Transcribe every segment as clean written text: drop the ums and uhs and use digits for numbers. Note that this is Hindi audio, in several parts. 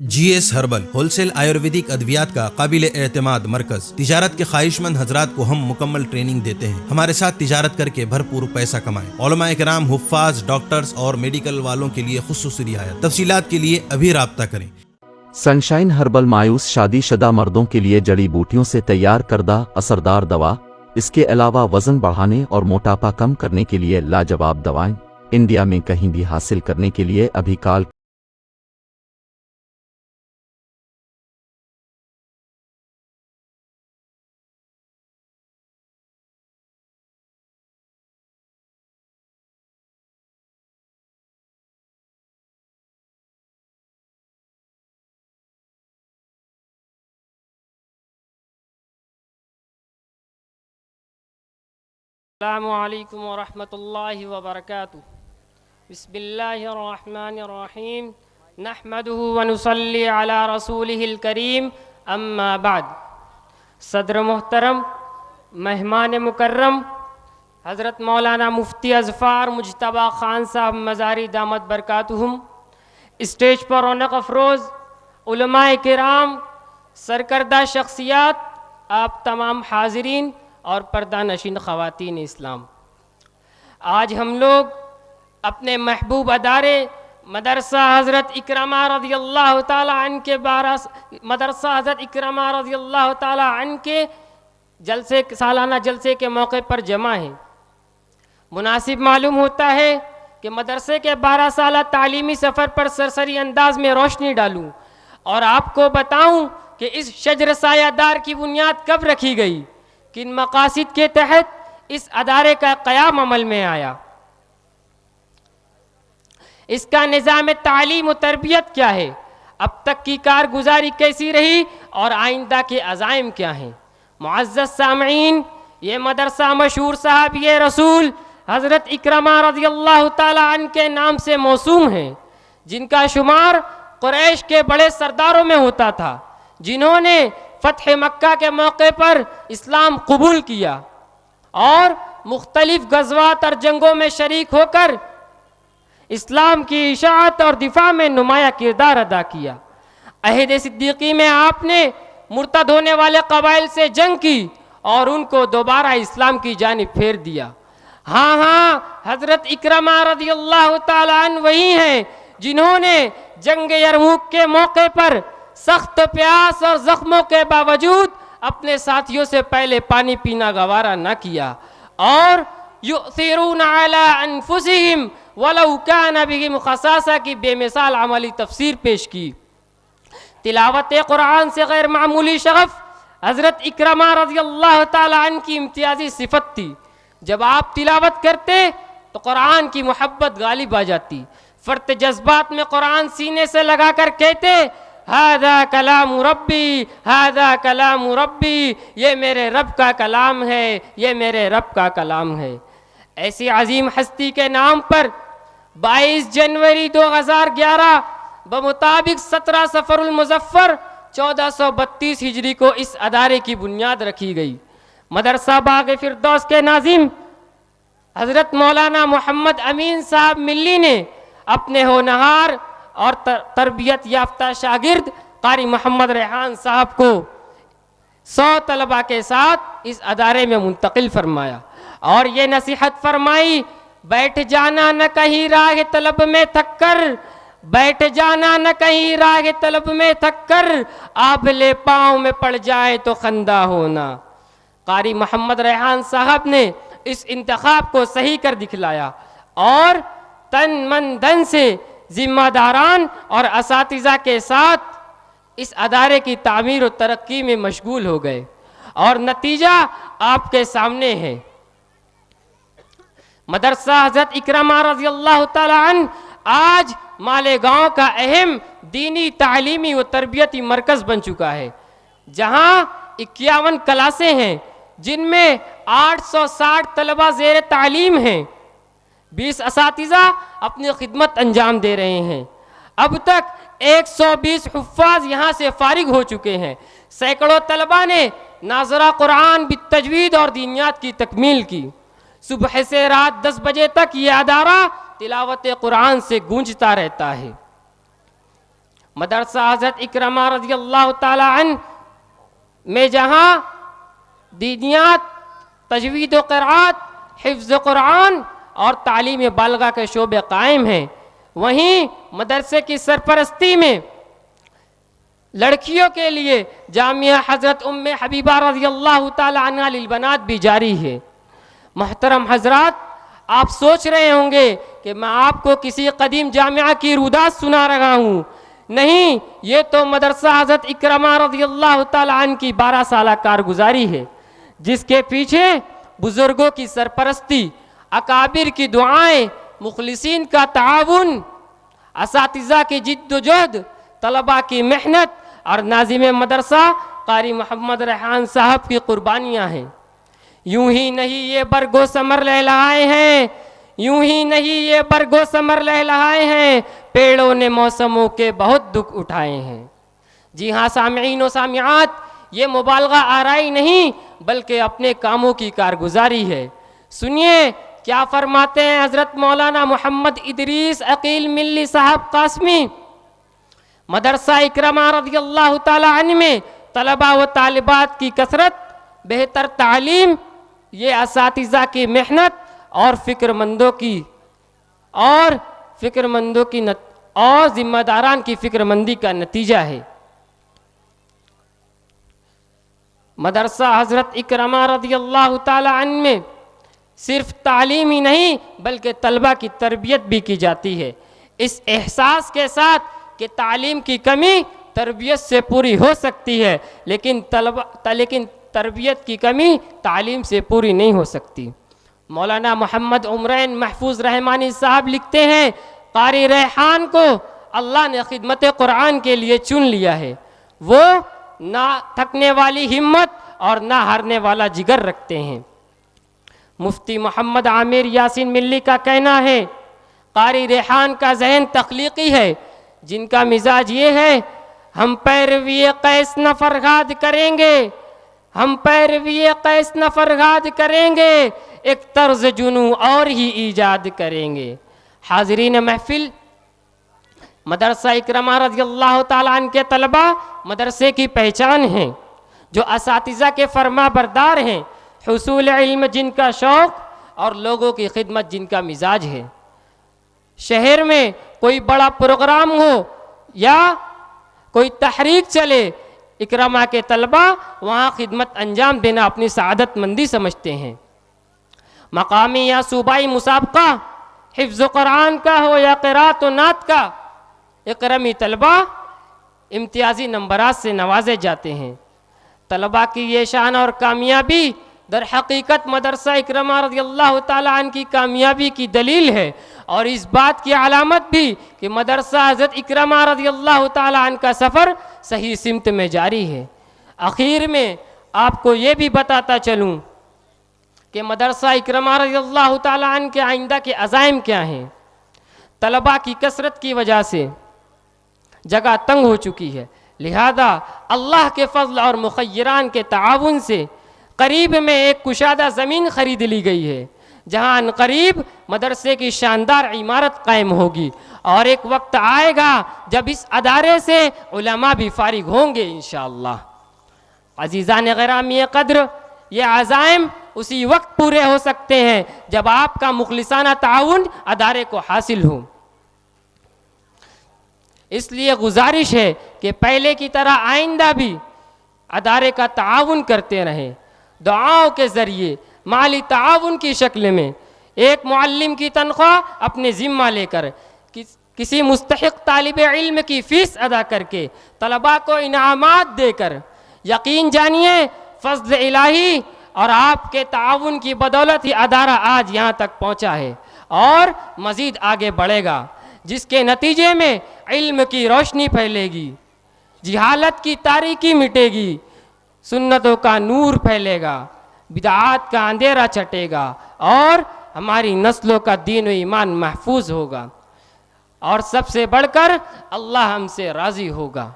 GS हर्बल होलसेल आयुर्वेदिक अद्वियात का काबिल एतमाद मरकज। तिजारत के ख्वाहिशमंद हजरात को हम मुकम्मल ट्रेनिंग देते हैं। हमारे साथ तिजारत करके भरपूर पैसा कमाएं। उलमा इकराम, हुफ्फाज, डॉक्टर्स और मेडिकल वालों के लिए खुसूसी रियायत। तफसीलात के लिए अभी राब्ता करें। सनशाइन हर्बल मायूस शादीशुदा मर्दों के लिए जड़ी बूटियों से तैयार करदा असरदार दवा। इसके अलावा वजन बढ़ाने और मोटापा कम करने के लिए लाजवाब दवाएं इंडिया में कहीं भी हासिल करने के लिए अभी कॉल अस्सलामुअलैकुम वरहमतुल्लाहि वबरकातुहू। बिस्मिल्लाहिर्रहमानिर्रहीम। नहमदुहु व नुसल्ली अला रसूलिहिल करीम। अम्मा बाद। सदर मोहतरम, मेहमान मुकर्रम हज़रत मौलाना मुफ्ती अज़फ़ार मुजतबा ख़ान साहब मज़ारी दामत बरकातुहुम, स्टेज पर रौनक अफरोज़ उलमाए किराम, सरकर्दा शख्सियात, आप तमाम हाज़रीन और पर्दा नशीन ख़वातीन इस्लाम, आज हम लोग अपने महबूब अदारे मदरसा हज़रत इकरमा रज़ियल्लाहु ताला अन्हु के मदरसा हज़रत इकरमा रज़ियल्लाहु ताला अन्हु के सालाना जलसे के मौके पर जमा हैं। मुनासिब मालूम होता है कि मदरसे के 12 साला तालीमी सफ़र पर सरसरी अंदाज में रोशनी डालूं और आपको बताऊं कि इस शजर सायादार की बुनियाद कब रखी गई, किन मकासिद के तहत इस अदारे का क़याम अमल में आया, इसका निज़ाम तालीम व तरबियत क्या है, अब तक की कारगुजारी कैसी रही और आइंदा के अज़ाइम क्या हैं। मुअज़्ज़ज़ सामईन, ये मदरसा मशहूर सहाबी रसूल हज़रत इकरमा रज़ियल्लाहु ताला अन्हु के नाम से मौसूम है, जिनका शुमार कुरैश के बड़े सरदारों में होता था, जिन्होंने फ़तह मक्का के मौके पर इस्लाम कबूल किया और मुख्तलिफ गज़वात और जंगों में शरीक होकर इस्लाम की इशाअत और दिफा में नुमाया किरदार अदा किया। अहद सिद्दीकी में आपने मुर्तद होने वाले कबाइल से जंग की और उनको दोबारा इस्लाम की जानिब फेर दिया। हाँ, हज़रत इकरमा रज़ियल्लाहु ताला अन्हु वही हैं जिन्होंने जंग यरमुक के मौके पर सख्त प्यास और जख्मों के बावजूद अपने साथियों से पहले पानी पीना गवारा न किया और युसिरूना अला अनफुसिहिम वलौ काना बिहिम खसासा की बेमिसाल अमली तफसीर पेश की। तिलावत कुरान से गैर मामूली शगफ हज़रत इकरमा रज़ियल्लाहु ताला अन्हु की इम्तियाजी सिफत थी। जब आप तिलावत करते तो कुरान की मोहब्बत गालिब आ जाती। फ़र्त जज्बात में कुरान सीने से लगाकर कहते, हादा कलाम रब्बी, हादा कलाम रब्बी, ये मेरे रब का कलाम है, ये मेरे रब का कलाम है। ऐसी अजीम हस्ती के नाम पर 22 जनवरी 2011 बमुताबिक 17 सफ़रुल मुज़फ़्फ़र 1432 हिजरी को इस अदारे की बुनियाद रखी गई। मदरसा बाग़ फ़िरदौस के नाज़िम हज़रत मौलाना मोहम्मद अमीन साहब मिल्ली ने अपने होनहार और तरबियत याफ्ता शागिर्द कारी मोहम्मद रेहान साहब को 100 तलबा के साथ इस अदारे में मुंतकिल फरमाया और ये नसीहत फरमाई, बैठ जाना न कहीं राह तलब में थक कर, बैठ जाना न कहीं राह तलब में थक कर, आबले पाँव में पड़ जाए तो खंदा होना। कारी मोहम्मद रेहान साहब ने इस इंतखाब को सही कर दिखलाया और तन मन धन से जिम्मेदारान और असातिज़ा के साथ इस अदारे की तामीर और तरक्की में मशगूल हो गए और नतीजा आपके सामने है। मदरसा हज़रत इकरमा रज़ियल्लाहु ताला अन्हु आज मालेगांव का अहम दीनी तालीमी व तरबियती मरकज़ बन चुका है, जहां 51 क्लासें हैं, जिनमें 860 तलबा ज़ेर तालीम हैं। 20 असातिज़ा अपनी खिदमत अंजाम दे रहे हैं। अब तक 120 हुफ्फाज यहाँ से फारिग हो चुके हैं। सैकड़ों तलबा ने नाज़रा कुरान बित्तजवीद और दीनियात की तकमील की। सुबह से रात 10 बजे तक ये अदारा तिलावत कुरान से गूंजता रहता है। मदरसा हज़रत इकरमा रज़ी अल्लाह ताला अन में जहाँ दीनियात, तजवीद व क़िराअत, हिफ्ज़ कुरान और तालीम बालगा के शोबे कायम हैं, वहीं मदरसे की सरपरस्ती में लड़कियों के लिए जामिया हज़रत उम्मे हबीबा रज़ी अल्लाह ताला अन्हा लिल बनात भी जारी है। मोहतरम हजरात, आप सोच रहे होंगे कि मैं आपको किसी कदीम जामिया की रुदात सुना रहा हूँ। नहीं, ये तो मदरसा हज़रत इकरमा रज़ी अल्लाह ताला अन्हा की 12 साला कारगुजारी है, जिसके पीछे बुजुर्गों की सरपरस्ती, अकाबिर की दुआएं, मुखलिसीन का ताउन, असातिज़ा की जिद्दोजहद, तलबा की मेहनत और नाज़िम मदरसा कारी मोहम्मद रेहान साहब की कुर्बानियाँ हैं। यूं ही नहीं ये बरगो समर लहलहाए हैं, यूं ही नहीं ये बरगो समर लहलहाए हैं, पेड़ों ने मौसमों के बहुत दुख उठाए हैं। जी हाँ सामिईन व सामिआत, ये मुबालगा आराई नहीं बल्कि अपने कामों की कारगुजारी है। सुनिए क्या फरमाते हैं हज़रत मौलाना मोहम्मद इदरीस अकील मिल्ली साहब कासमी। मदरसा इकरमा रज़ी अल्लाह ताला अन्हु में तलबा व तालिबात की कसरत, बेहतर तालीम, ये असातिज़ा की मेहनत और ज़िम्मेदारान की फ़िक्रमंदी का नतीजा है। मदरसा हज़रत इकरमा रज़ी अल्लाह ताला अन्हु में सिर्फ तालीम ही नहीं बल्कि तलबा की तरबियत भी की जाती है, इस एहसास के साथ कि तालीम की कमी तरबियत से पूरी हो सकती है, लेकिन तरबियत की कमी तालीम से पूरी नहीं हो सकती। मौलाना मोहम्मद उमरैन महफूज रहमानी साहब लिखते हैं, कारी रेहान को अल्लाह ने खिदमत कुरान के लिए चुन लिया है। वो ना थकने वाली हिम्मत और ना हारने वाला जिगर रखते हैं। मुफ्ती मोहम्मद आमिर यासीन मिल्ली का कहना है, कारी रेहान का जहन तख्लीकी है, जिनका मिजाज ये है, हम पैरवी कैस न फरगाद करेंगे, हम पैरवी कैस न फरगाद करेंगे, एक तर्ज जुनू और ही ईजाद करेंगे। हाज़रीन महफिल, मदरसा इकरमा रज़ी अल्लाह ताला अन्हु के तलबा मदरसे की पहचान हैं, जो असातिज़ा के फरमा बरदार हैं, हुसूल इल्म जिनका शौक़ और लोगों की खिदमत जिनका मिजाज है। शहर में कोई बड़ा प्रोग्राम हो या कोई तहरीक चले, इकरमा के तलबा वहाँ खिदमत अंजाम देना अपनी सआदतमंदी समझते हैं। मकामी या सूबाई मुसाबका, हिफ्ज़ कुरान का हो या क़िराअत व नात का, इकरमी तलबा इम्तियाजी नंबरात से नवाजे जाते हैं। तलबा की ये शान और कामयाबी दर हकीकत मदरसा इकरमा रज़ी अल्लाह ताला अन्हु की कामयाबी की दलील है, और इस बात की अलामत भी कि मदरसा हज़रत इकरमा रज़ी अल्लाह ताला अन्हु का सफ़र सही सिमत में जारी है। आखिर में आपको ये भी बताता चलूँ कि मदरसा इकरमा रज़ी अल्लाह ताला अन्हु के आइंदा के अज़ाइम क्या हैं। तलबा की कसरत की वजह से जगह तंग हो चुकी है, लिहाजा अल्लाह के फजल और मुखय्यरान के ताउन से करीब में एक कुशादा ज़मीन खरीद ली गई है, जहाँ करीब मदरसे की शानदार इमारत कायम होगी, और एक वक्त आएगा जब इस अदारे से उलमा भी फारिग होंगे इंशाअल्लाह। अजीज़ान गिरामी क़द्र, ये अज़ाइम उसी वक्त पूरे हो सकते हैं जब आपका मुखलिसाना ताउन अदारे को हासिल हो। इसलिए गुजारिश है कि पहले की तरह आइंदा भी अदारे का ताउन करते रहें, दुआओं के ज़रिए, माली ताउन की शक्ल में। एक मुअल्लिम की तनख्वाह अपने ज़िम्मा लेकर, किसी मुस्तहिक़ तालिब इल्म की फ़ीस अदा करके, तलबा को इनामात देकर, यकीन जानिए फज़्ल इलाही और आपके ताउन की बदौलत ही अदारा आज यहाँ तक पहुँचा है और मज़ीद आगे बढ़ेगा, जिसके नतीजे में इल्म की रोशनी फैलेगी, जिहालत की तारीकी मिटेगी, सुन्नतों का नूर फैलेगा, बिदआत का अंधेरा छटेगा और हमारी नस्लों का दीन व ईमान महफूज होगा, और सबसे बढ़कर अल्लाह हमसे राज़ी होगा।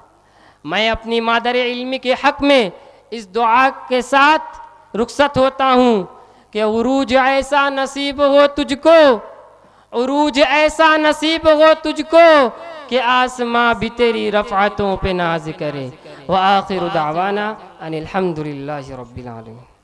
मैं अपनी मादर इल्मी के हक़ में इस दुआ के साथ रुखसत होता हूँ कि उरूज ऐसा नसीब हो तुझको, उरूज ऐसा नसीब हो तुझको, कि आसमां भी तेरी रफ़ातों पे नाज करे। व आखिर दावाना अनिल हम्दुलिल्लाहि रब्बिल आलमीन।